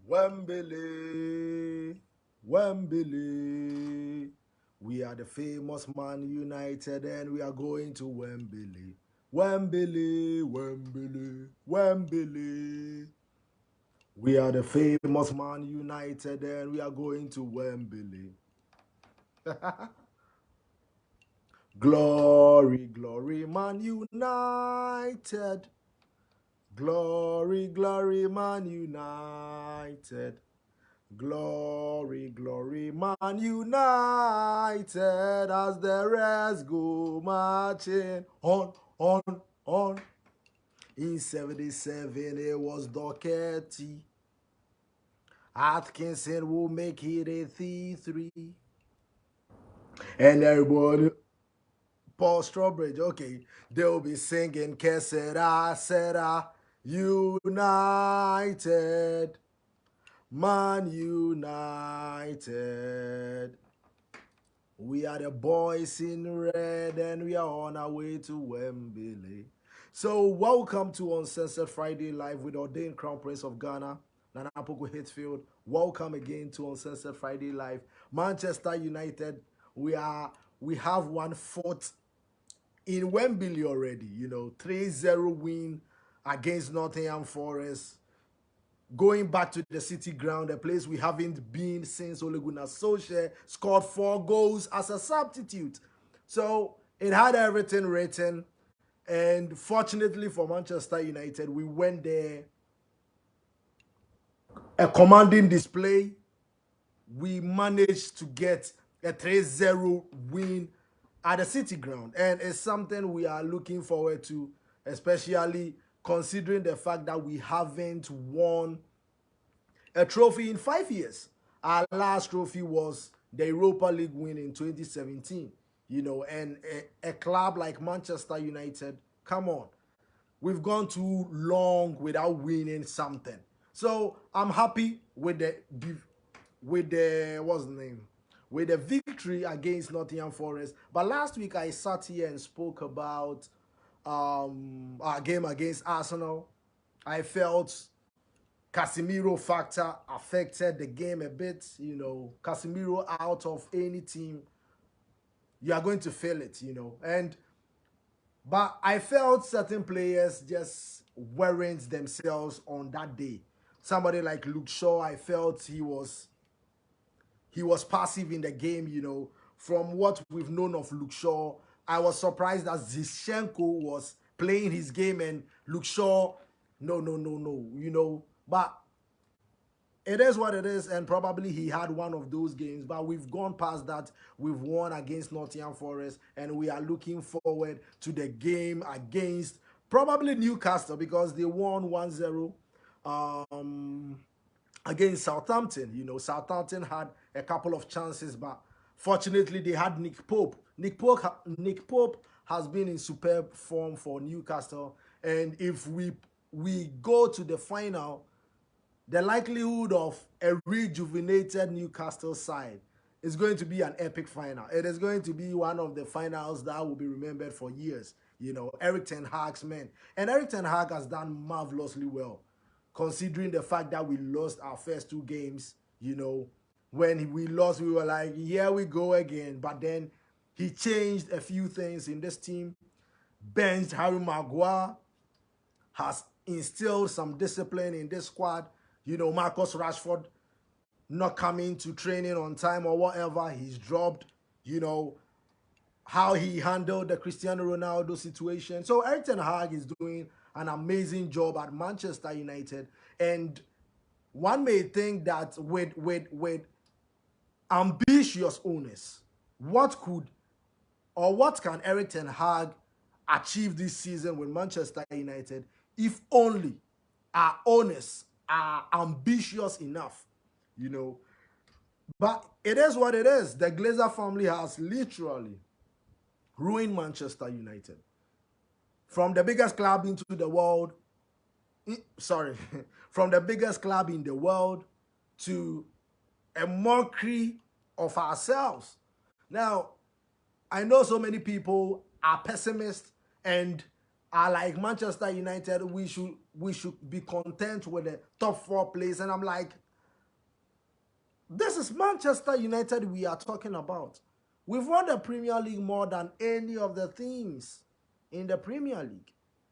Wembley, Wembley. We are the famous Man United and we are going to Wembley. Wembley, Wembley, Wembley. We are the famous Man United and we are going to Wembley. Glory, glory, Man United. Glory, glory, Man United. Glory, glory, Man United, as the rest go marching on. In 77, it was Doherty. Atkinson will make it 83. And everybody, Paul Strawbridge, okay, they'll be singing, Que sera, United. Man United. We are the boys in red and we are on our way to Wembley. So welcome to Uncensored Friday Live with Ordained Crown Prince of Ghana, Poku Hitzfield. Welcome again to Uncensored Friday Live. Manchester United, we have one fourth in Wembley already, 3-0 win against Nottingham Forest. Going back to the City Ground, a place we haven't been since Ole Gunnar Solskjaer scored 4 goals as a substitute. So it had everything written. And fortunately for Manchester United, we went there. A commanding display. We managed to get a 3-0 win at the City Ground. And it's something we are looking forward to, especially considering the fact that we haven't won a trophy in 5 years. Our last trophy was the Europa League win in 2017, and a club like Manchester United, come on. We've gone too long without winning something. So I'm happy with the what's the name? With the victory against Nottingham Forest. But last week I sat here and spoke about our game against Arsenal. I felt Casemiro factor affected the game a bit. Casemiro out of any team, you are going to feel it, But I felt certain players just weren't themselves on that day. Somebody like Luke Shaw, I felt he was passive in the game, From what we've known of Luke Shaw, I was surprised that Zinchenko was playing his game and Luke Shaw, no. But it is what it is, and probably he had one of those games, but we've gone past that. We've won against Nottingham Forest, and we are looking forward to the game against probably Newcastle because they won 1-0 against Southampton. Southampton had a couple of chances, but fortunately they had Nick Pope. Nick Pope has been in superb form for Newcastle, and if we go to the final, the likelihood of a rejuvenated Newcastle side is going to be an epic final. It is going to be one of the finals that will be remembered for years. Eric Ten Hag's men. And Eric Ten Hag has done marvelously well, considering the fact that we lost our first 2 games. When we lost, we were like, here we go again. But then he changed a few things in this team. Benched Harry Maguire, has instilled some discipline in this squad. Marcus Rashford not coming to training on time or whatever, he's dropped. How he handled the Cristiano Ronaldo situation. So Erik ten Hag is doing an amazing job at Manchester United. And one may think that with ambitious owners, what can Erik ten Hag achieve this season with Manchester United if only our owners are ambitious enough, But it is what it is. The Glazer family has literally ruined Manchester United. From the biggest club into the world, from the biggest club in the world to a mockery of ourselves. Now, I know so many people are pessimists and are like Manchester United, we should be content with the top 4 place. And I'm like, This is Manchester United we are talking about. We've won the Premier League more than any of the teams in the Premier League.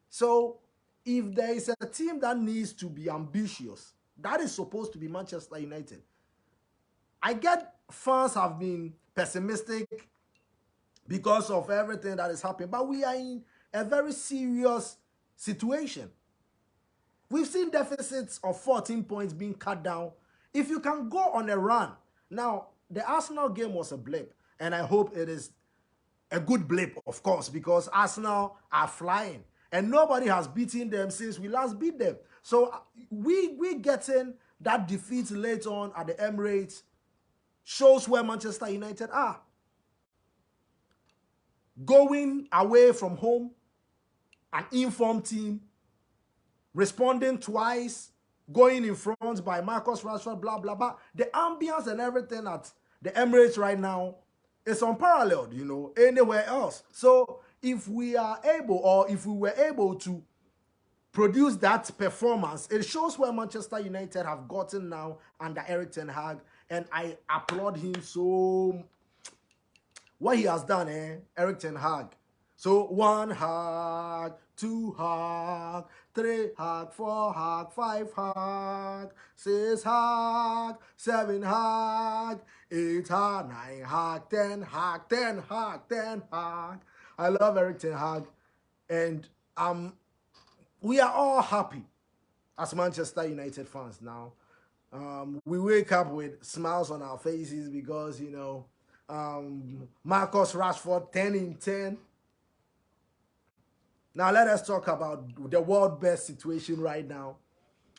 So if there is a team that needs to be ambitious, that is supposed to be Manchester United. I get fans have been pessimistic because of everything that is happening, but we are in a very serious situation. We've seen deficits of 14 points being cut down. If you can go on a run, now the Arsenal game was a blip, and I hope it is a good blip, of course, because Arsenal are flying, and nobody has beaten them since we last beat them. So we getting that defeat late on at the Emirates shows where Manchester United are. Going away from home, an informed team, responding twice, going in front by Marcus Rashford, blah, blah, blah. The ambience and everything at the Emirates right now is unparalleled, you know, anywhere else. So if we are able, or if we were able to produce that performance, it shows where Manchester United have gotten now under Erik ten Hag, and I applaud him so. What he has done, Erik ten Hag. So 1 Hag, 2 Hag, 3 Hag, 4 Hag, 5 Hag, 6 Hag, 7 Hag, 8 Hag, 9 Hag, 10 Hag, 10 Hag, 10 Hag. I love Erik ten Hag, and we are all happy as Manchester United fans now. We wake up with smiles on our faces because, you know, Marcus Rashford 10 in 10. Now let us talk about the world best situation right now,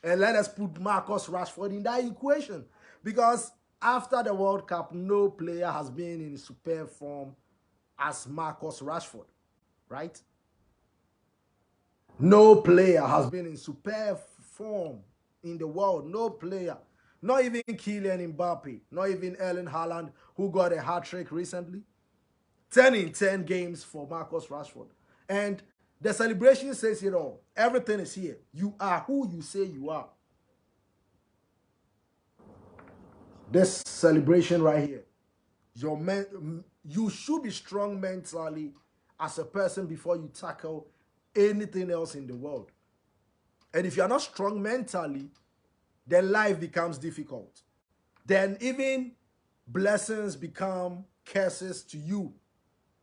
and let us put Marcus Rashford in that equation, because after the World Cup, no player has been in superb form as Marcus Rashford, right? No player has been in superb form in the world. No player. Not even Kylian Mbappe. Not even Erling Haaland, who got a hat-trick recently. 10 in 10 games for Marcus Rashford. And the celebration says it all. Everything is here. You are who you say you are. This celebration right here. You should be strong mentally as a person before you tackle anything else in the world. And if you're not strong mentally, then life becomes difficult. Then even blessings become curses to you.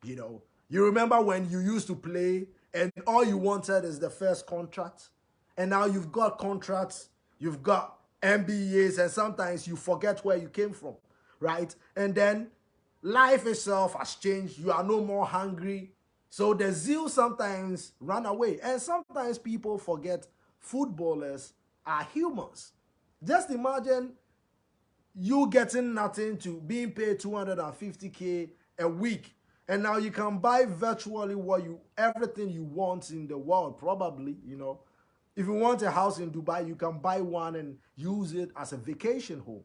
You know, you remember when you used to play and all you wanted is the first contract, and now you've got contracts, you've got MBAs, and sometimes you forget where you came from, right? And then life itself has changed. You are no more hungry. So the zeal sometimes run away. And sometimes people forget footballers are humans. Just imagine you getting nothing to being paid 250K a week. And now you can buy virtually everything you want in the world, probably, you know. If you want a house in Dubai, you can buy one and use it as a vacation home.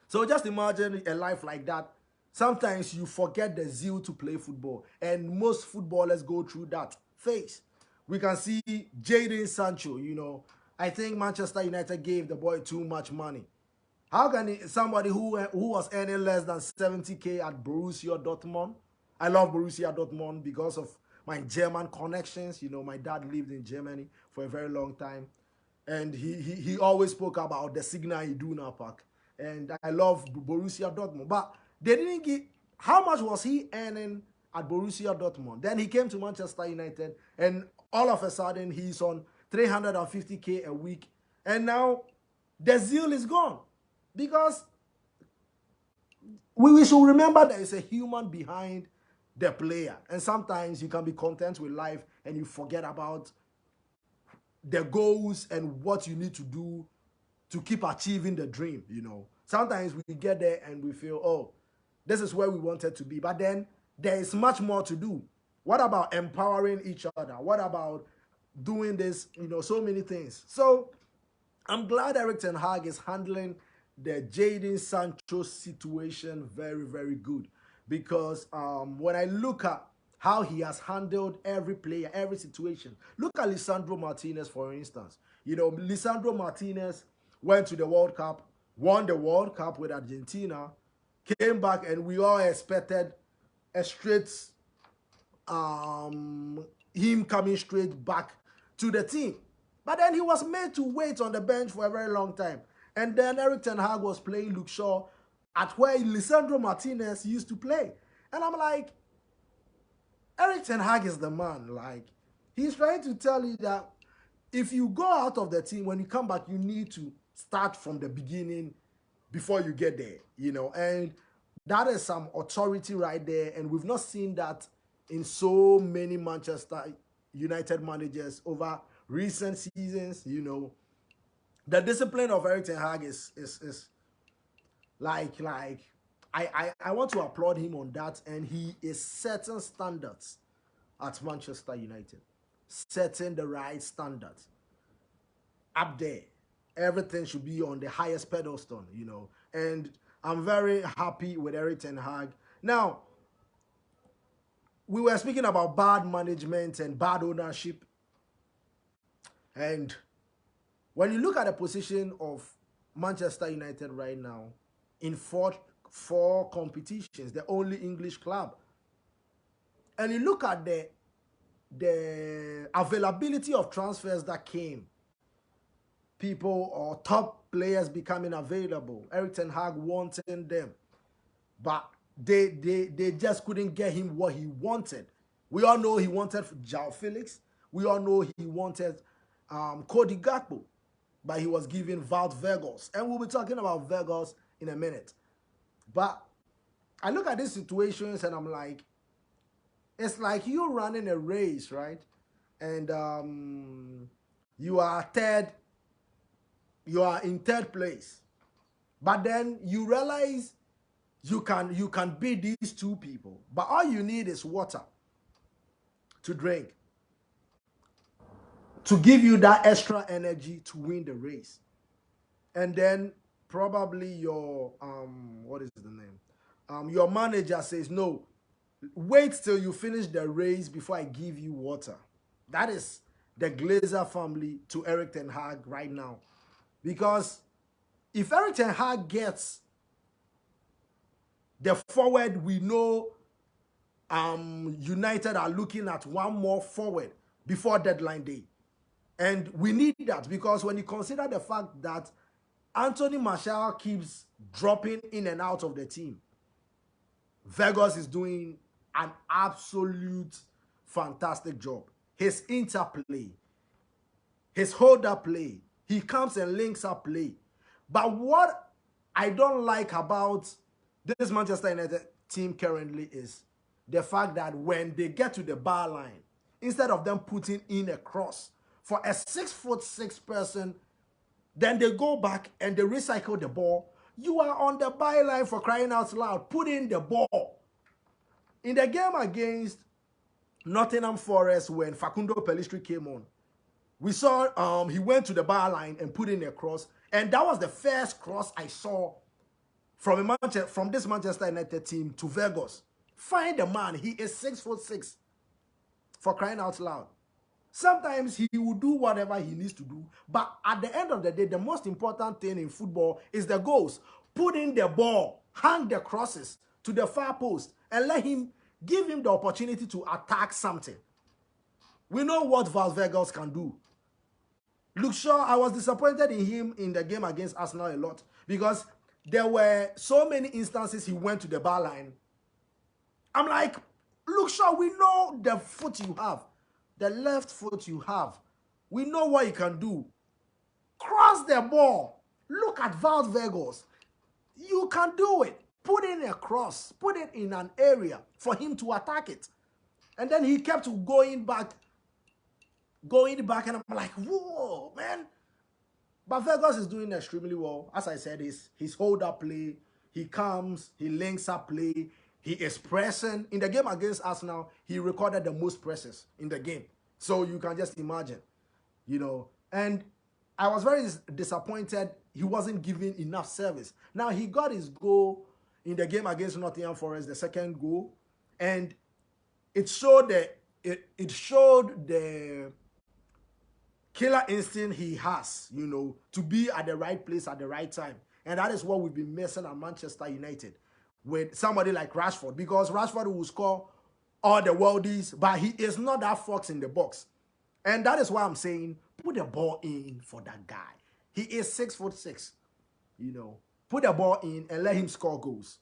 So just imagine a life like that. Sometimes you forget the zeal to play football, and most footballers go through that phase. We can see Jadon Sancho, you know. I think Manchester United gave the boy too much money. How can somebody who was earning less than 70K at Borussia Dortmund? I love Borussia Dortmund because of my German connections. You know, my dad lived in Germany for a very long time, and he always spoke about the Signal Iduna Park. And I love Borussia Dortmund, but they didn't get, how much was he earning at Borussia Dortmund? Then he came to Manchester United, and all of a sudden he's on 350K a week, and now the zeal is gone. Because we should remember there is a human behind the player, and sometimes you can be content with life and you forget about the goals and what you need to do to keep achieving the dream, you know. Sometimes we get there and we feel, oh, this is where we wanted to be. But then there is much more to do. What about empowering each other? What about doing this, you know, so many things. So I'm glad Erik ten Hag is handling the Jadon Sancho situation very, very good. Because when I look at how he has handled every player, every situation. Look at Lisandro Martinez, for instance. You know, Lisandro Martinez went to the World Cup won the World Cup with Argentina, came back, and we all expected a straight him coming straight back to the team. But then he was made to wait on the bench for a very long time. And then Erik ten Hag was playing Luke Shaw at where Lisandro Martinez used to play. And I'm like, Erik ten Hag is the man. Like, he's trying to tell you that if you go out of the team, when you come back, you need to start from the beginning before you get there, you know. And that is some authority right there. And we've not seen that in so many Manchester United managers over recent seasons, you know. The discipline of Erik ten Hag is like I want to applaud him on that, and he is setting standards at Manchester United, setting the right standards up there. Everything should be on the highest pedestal, you know. And I'm very happy with Erik ten Hag. Now, we were speaking about bad management and bad ownership. And when you look at the position of Manchester United right now, in four competitions, the only English club, and you look at the availability of transfers that came, people or top players becoming available, Erik ten Hag wanting them, but they just couldn't get him what he wanted. We all know he wanted João Felix. We all know he wanted Cody Gakpo, but he was given Wout Weghorst. And we'll be talking about Weghorst in a minute. But I look at these situations and I'm like, it's like you running a race, right? And you are in third place. But then you realize you can beat these two people, but all you need is water to drink to give you that extra energy to win the race. And then probably your what is the name, your manager says, no, wait till you finish the race before I give you water. That is the Glazer family to Erik ten Hag right now. Because if Erik ten Hag gets the forward, we know United are looking at one more forward before deadline day. And we need that, because when you consider the fact that Anthony Martial keeps dropping in and out of the team, Weghorst is doing an absolute fantastic job. His interplay, his hold-up play, he comes and links up play. But what I don't like about this Manchester United team currently is the fact that when they get to the bar line, instead of them putting in a cross for a 6'6" person, then they go back and they recycle the ball. You are on the byline, for crying out loud. Put in the ball. In the game against Nottingham Forest, when Facundo Pellistri came on, we saw he went to the byline and put in a cross. And that was the first cross I saw from this Manchester United team to Weghorst. Find the man. He is 6'6", for crying out loud. Sometimes he will do whatever he needs to do, but at the end of the day, the most important thing in football is the goals. Put in the ball, hang the crosses to the far post, and give him the opportunity to attack something. We know what Wout Weghorst can do. Luke Shaw, I was disappointed in him in the game against Arsenal a lot, because there were so many instances he went to the bar line. I'm like, Luke Shaw, we know the foot you have. The left foot you have. We know what you can do. Cross the ball. Look at Wout Weghorst. You can do it. Put in a cross. Put it in an area for him to attack it. And then he kept going back, and I'm like, whoa, man. But Weghorst is doing extremely well. As I said, his hold-up play, he comes, he links up play, he is pressing. In the game against Arsenal, he recorded the most presses in the game. So you can just imagine, you know. And I was very disappointed he wasn't giving enough service. Now, he got his goal in the game against Nottingham Forest, the second goal. And it showed the killer instinct he has, to be at the right place at the right time. And that is what we've been missing at Manchester United with somebody like Rashford, because Rashford will score all the worldies, but he is not that fox in the box. And that is why I'm saying put the ball in for that guy. He is 6'6", Put the ball in and let him score goals.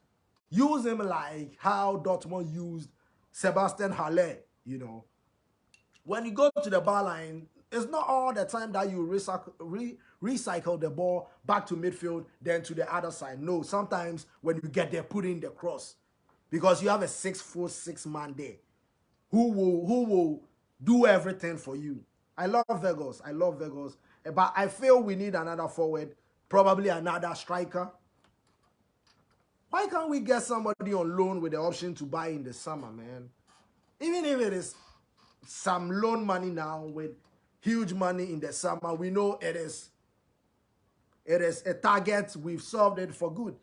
Use him like how Dortmund used Sebastian Haller, When you go to the bar line, it's not all the time that you recycle the ball back to midfield, then to the other side. No, sometimes when you get there, put in the cross. Because you have a 6'6" man there who will do everything for you. I love Vegas. But I feel we need another forward, probably another striker. Why can't we get somebody on loan with the option to buy in the summer, man? Even if it is some loan money now with huge money in the summer, we know it is a target. We've solved it for good.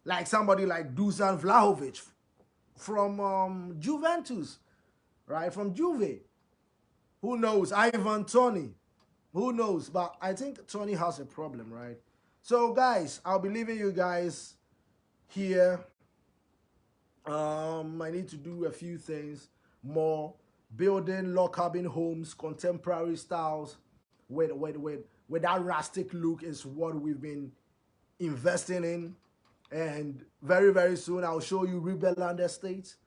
Like somebody like Dusan Vlahovic from Juventus, right? From Juve. Who knows? Ivan Toney. Who knows? But I think Toney has a problem, right? So, guys, I'll be leaving you guys here. I need to do a few things more. Building log cabin homes, contemporary styles with that rustic look is what we've been investing in. And very, very soon, I'll show you Rebelland Estates.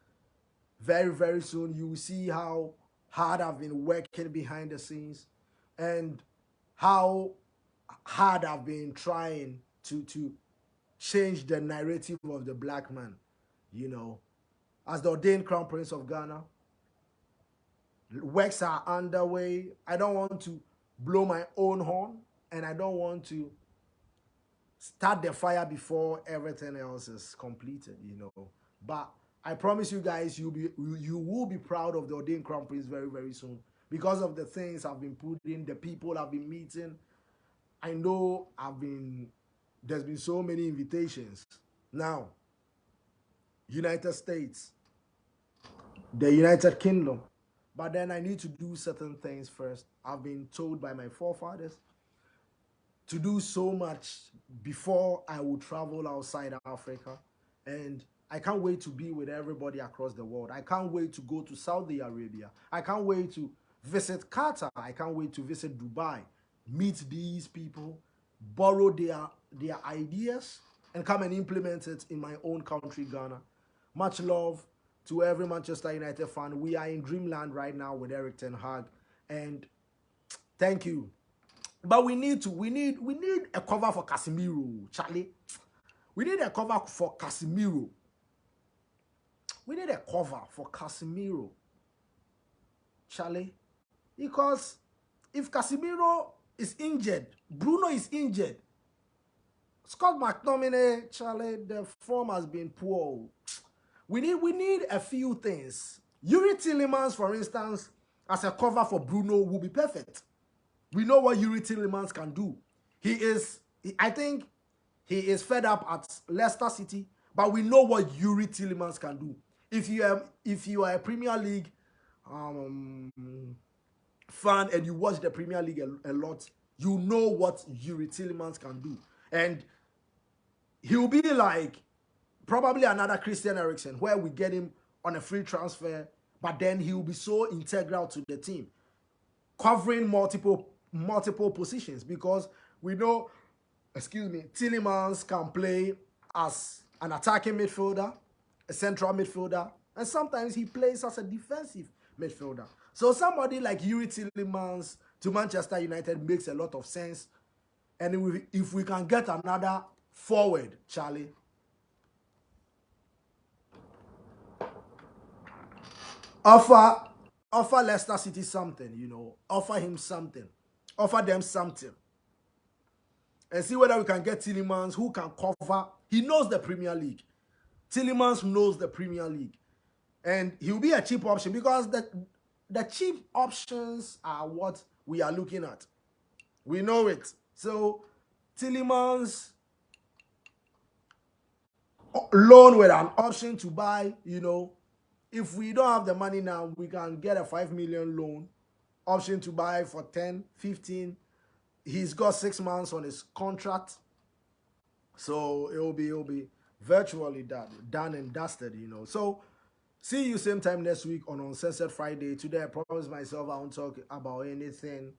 Very, very soon, you will see how hard I've been working behind the scenes and how hard I've been trying to change the narrative of the black man, as the ordained Crown Prince of Ghana. Works are underway. I don't want to blow my own horn, and I don't want to start the fire before everything else is completed, But I promise you guys, you will be proud of the ordained Crown Prince very, very soon because of the things I've been putting, the people I've been meeting. I know there's been so many invitations. Now, United States, the United Kingdom. But then I need to do certain things first. I've been told by my forefathers to do so much before I will travel outside Africa. And I can't wait to be with everybody across the world. I can't wait to go to Saudi Arabia. I can't wait to visit Qatar. I can't wait to visit Dubai, meet these people, borrow their ideas, and come and implement it in my own country, Ghana. Much love to every Manchester United fan. We are in dreamland right now with Eric Ten Hag, and thank you. But we need a cover for Casemiro, Charlie. We need a cover for Casemiro. We need a cover for Casemiro, Charlie. Because if Casemiro is injured, Bruno is injured, Scott McTominay, Charlie, the form has been poor. We need a few things. Yuri Tillemans, for instance, as a cover for Bruno will be perfect. We know what Yuri Tillemans can do. I think he is fed up at Leicester City, but we know what Yuri Tillemans can do. If you are a Premier League fan and you watch the Premier League a lot, you know what Yuri Tillemans can do. And he'll be like probably another Christian Eriksen, where we get him on a free transfer, but then he will be so integral to the team, covering multiple positions, because we know, Tillemans can play as an attacking midfielder, a central midfielder, and sometimes he plays as a defensive midfielder. So somebody like Yuri Tillemans to Manchester United makes a lot of sense. And if we can get another forward, Charlie, offer Leicester City something, offer him something, offer them something, and see whether we can get Tillemans, who can cover. He knows the Premier League. Tillemans knows the Premier League, and he'll be a cheap option, because the cheap options are what we are looking at. We know it. So Tillemans, loan with an option to buy, If we don't have the money now, we can get a 5 million loan option to buy for 10, 15. He's got 6 months on his contract. So it'll be virtually done and dusted, you know. So see you same time next week on Uncensored Friday. Today I promised myself I won't talk about anything,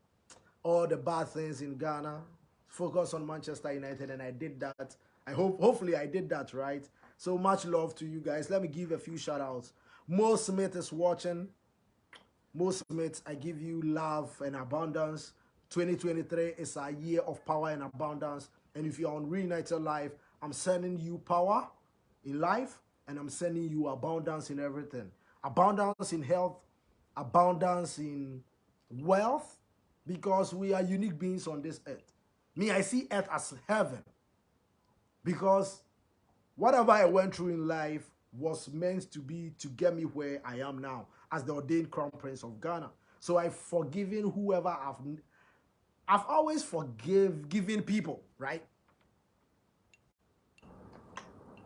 all the bad things in Ghana. Focus on Manchester United, and I did that. Hopefully I did that right. So much love to you guys. Let me give a few shout outs. Mo Smith is watching. Mo Smith, I give you love and abundance. 2023 is a year of power and abundance. And if you're on Reunited Life, I'm sending you power in life, and I'm sending you abundance in everything. Abundance in health, abundance in wealth, because we are unique beings on this earth. Me, I see earth as heaven, because whatever I went through in life was meant to be to get me where I am now as the ordained crown prince of Ghana. So I've forgiven whoever I've always given people, right?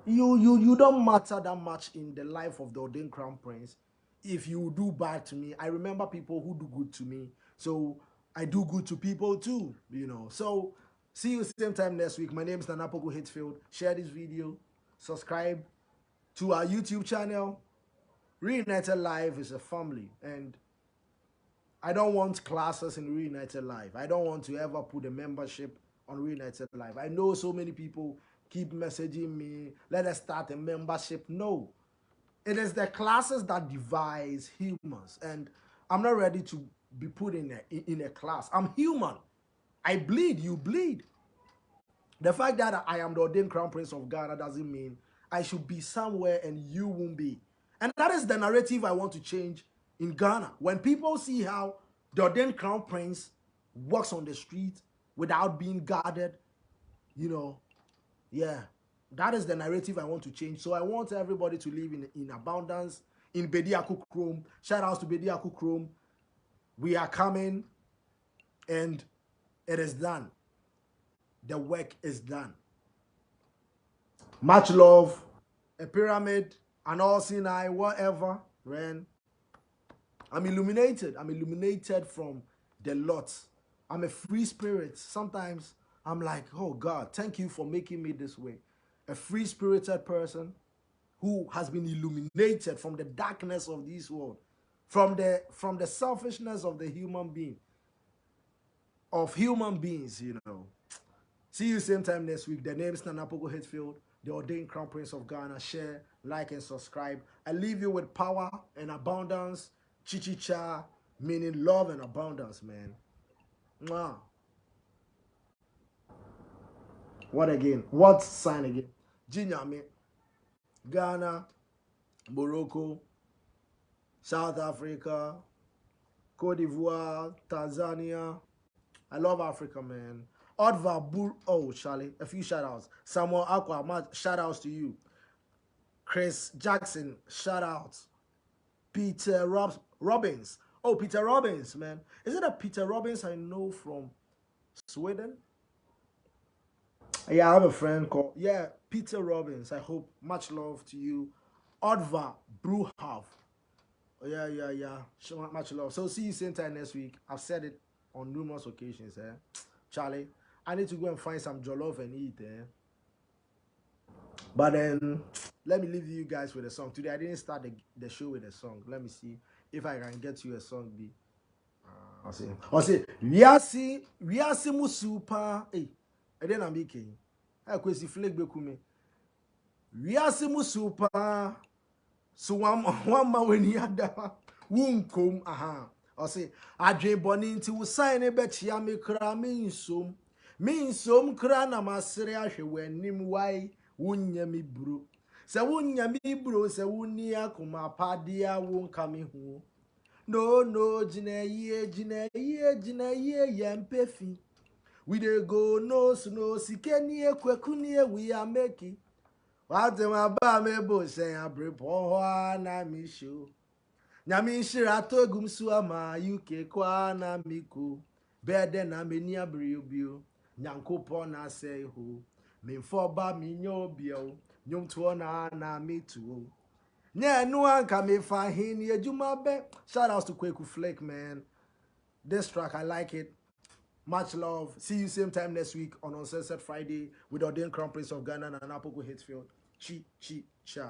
You don't matter that much in the life of the ordained crown prince if you do bad to me. I remember people who do good to me, so I do good to people too, you know. So see you same time next week. My name is Poku Hitzfield. Share this video, subscribe to our YouTube channel. Reunited Life is a family, and I don't want classes in Reunited Life. I don't want to ever put a membership on Reunited Life. I know so many people keep messaging me, let us start a membership. No, it is the classes that divides humans, and I'm not ready to be put in a class. I'm human. I bleed, you bleed. The fact that I am the ordained crown prince of Ghana doesn't mean I should be somewhere and you won't be. And that is the narrative I want to change in Ghana. When people see how the ordained crown prince walks on the street without being guarded, you know, yeah, that is the narrative I want to change. So I want everybody to live in abundance, in Bediako-Poku. Shout outs to Bediako-Poku. We are coming, and it is done. The work is done. Much love. A pyramid, an all Sinai, whatever. Ren. I'm illuminated. I'm illuminated from the lot. I'm a free spirit. Sometimes I'm like, oh God, thank you for making me this way. A free-spirited person who has been illuminated from the darkness of this world, from the selfishness of the human being, of human beings, you know. See you same time next week. The name is Poku Hitzfield, the ordained crown prince of Ghana. Share, like, and subscribe. I leave you with power and abundance. Chichicha, meaning love and abundance, man. Mwah. What again? What sign again? Jinyame, Ghana, Morocco, South Africa, Cote d'Ivoire, Tanzania. I love Africa, man. Odva, oh, Charlie, a few shout outs. Samuel Aqua, shout outs to you. Chris Jackson, shout outs. Peter Robbins. Oh, Peter Robbins, man. Is it a Peter Robbins I know from Sweden? Yeah, I have a friend called, yeah, Peter Robbins. I hope. Much love to you. Odva Bruhav. Yeah. Much love. So see you same time next week. I've said it on numerous occasions, Charlie, I need to go and find some jollof and eat, But then, let me leave you guys with a song. Today, I didn't start the show with a song. Let me see if I can get you a song. I'll say, we are see musupa. Hey, and then I'm making. I kwesi flag bekume. We are see musupa. So one man when he had that won't come. Aha. I'll say, I dream bonnie to sign a bet ya me cra mean some cra na masria when nim why wunya mi bro. Se wunya mi bro, se wunia kuma padia won't come in. No, jina ye yam pefi. We dey go no sikenie kwekunie we are making. What am I ba me bo say abripo na mi show. Nyami shira to gumsu ama UK kwa na miku. Bede na meni abriobio. Nyankopon na say ho. Memfo ba mi nyobio. Nyomto na mi tuo. Nye no anka me fa hin ye juma be. Shout outs to Kweku Flake, man. This track, I like it. Much love. See you same time next week on Uncensored Friday with Ordained Crown Prince of Ghana and Poku Hitzfield. Chi, chi, cha.